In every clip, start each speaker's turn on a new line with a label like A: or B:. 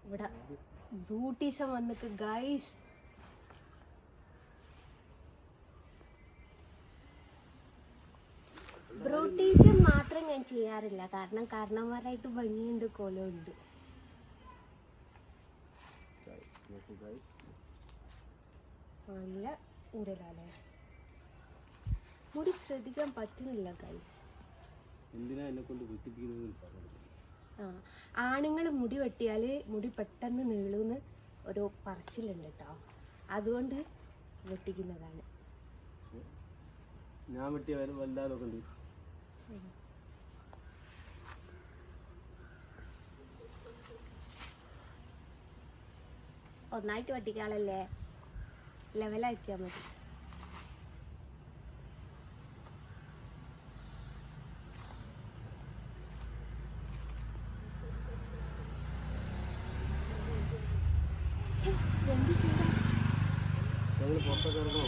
A: ഇവിടെ ബ്യൂട്ടീസം വന്നിട്ട് ഗൈസ്. ബ്യൂട്ടീസം മാത്രം ഞാൻ ചെയ്യാറില്ല, കാരണം കാരണന്മാരായിട്ട് ഭംഗിയുണ്ട്, കോലമുണ്ട്. നല്ല ഊരലാലേ, മുടി ശ്രദ്ധിക്കാൻ പറ്റുന്നില്ല ഗൈസ്. ആണുങ്ങൾ മുടി വെട്ടിയാൽ മുടി പെട്ടെന്ന് നീളുന്ന് ഒരു പറച്ചിലുണ്ട് കേട്ടോ, അതുകൊണ്ട് വെട്ടിക്കുന്നതാണ്.
B: ഞാൻ വെട്ടിയാലും വല്ലാതൊക്കെ ഉണ്ട്.
A: ഒന്നായിട്ട് വെട്ടിക്കാളല്ലേ, ലെവലാക്കിയാൽ മതി.
B: ഞങ്ങൾ പുറത്തൊക്കെ ഇറങ്ങണോ?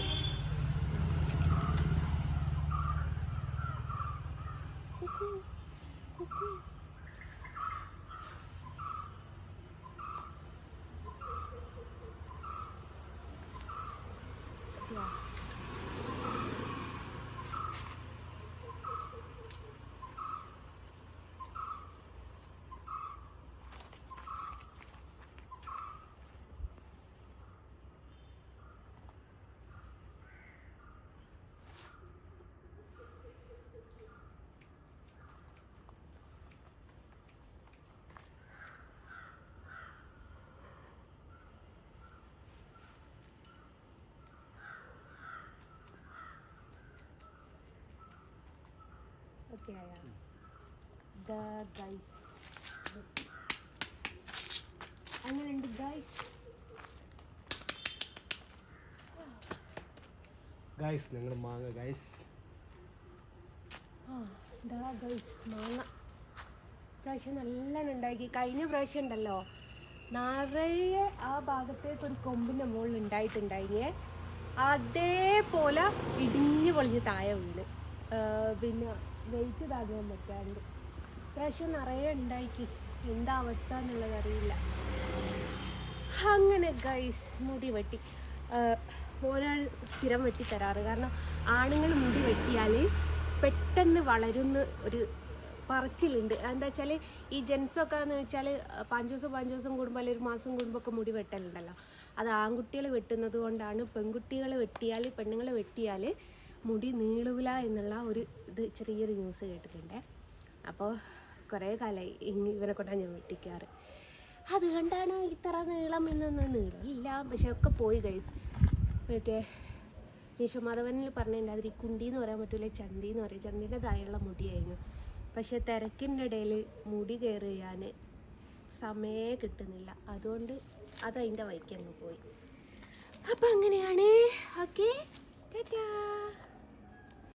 A: ഓക്കെ ആയാ ഗൈസ്, അങ്ങനെയുണ്ട് ഗൈസ്.
B: ഗൈസ് ഞങ്ങൾ മാങ്ങ ഗൈസ്.
A: ഗൈസ് മാങ്ങ പ്രാവശ്യം നല്ലോണം ഉണ്ടാക്കി. കഴിഞ്ഞ പ്രാവശ്യം ഉണ്ടല്ലോ നിറയെ ആ ഭാഗത്തേക്ക് ഒരു കൊമ്പിൻ്റെ മുകളിൽ ഉണ്ടായിട്ടുണ്ടായിേ, അതേപോലെ ഇടിഞ്ഞു പൊളിഞ്ഞ് താഴെ വീണ്. പിന്നെ വെയിറ്റ് താങ്ങാൻ പറ്റാണ്ട് പ്രാവശ്യം നിറയെ ഉണ്ടാക്കി. എന്താ അവസ്ഥ എന്നുള്ളത് അറിയില്ല. അങ്ങനെ ഗൈസ് മുടി വെട്ടി ഒരാൾ സ്ഥിരം വെട്ടിത്തരാറ്, കാരണം ആണുങ്ങൾ മുടി വെട്ടിയാൽ പെട്ടെന്ന് വളരുന്ന ഒരു പറച്ചിലുണ്ട്. എന്താ വെച്ചാൽ ഈ ജെൻസൊക്കെ എന്ന് വെച്ചാൽ 5 ദിവസം കൂടുമ്പോൾ അല്ലെങ്കിൽ 1 മാസം കൂടുമ്പോൾ ഒക്കെ മുടി വെട്ടലുണ്ടല്ലോ, അത് ആൺകുട്ടികൾ വെട്ടുന്നത് കൊണ്ടാണ്. പെൺകുട്ടികൾ വെട്ടിയാൽ, പെണ്ണുങ്ങൾ വെട്ടിയാൽ മുടി നീളൂല എന്നുള്ള ഒരു ഇത് ചെറിയൊരു ന്യൂസ് കേട്ടിട്ടുണ്ട്. അപ്പോൾ കുറേ കാലമായി ഇവനെ കൊണ്ടാണ് ഞാൻ വെട്ടിക്കാറ്. അതുകൊണ്ടാണ് ഇത്ര നീളം എന്നൊന്നും നീളമില്ല, പക്ഷെ ഒക്കെ പോയി ഗൈസ്. മറ്റേ യേശുമാധവനിൽ പറഞ്ഞിട്ടുണ്ടായിരുന്നു, ഈ കുണ്ടി എന്ന് പറയാൻ പറ്റില്ല, ചന്തി എന്ന് പറയും. ചന്തിൻ്റെ താഴെയുള്ള മുടിയായിരുന്നു. പക്ഷെ തിരക്കിൻ്റെ ഇടയിൽ മുടി കെയർ ചെയ്യാൻ സമയമേ കിട്ടുന്നില്ല, അതുകൊണ്ട് അതതിൻ്റെ വഴിക്ക് അങ്ങ് പോയി. അപ്പം അങ്ങനെയാണ്. ഓക്കെ, ടാറ്റാ.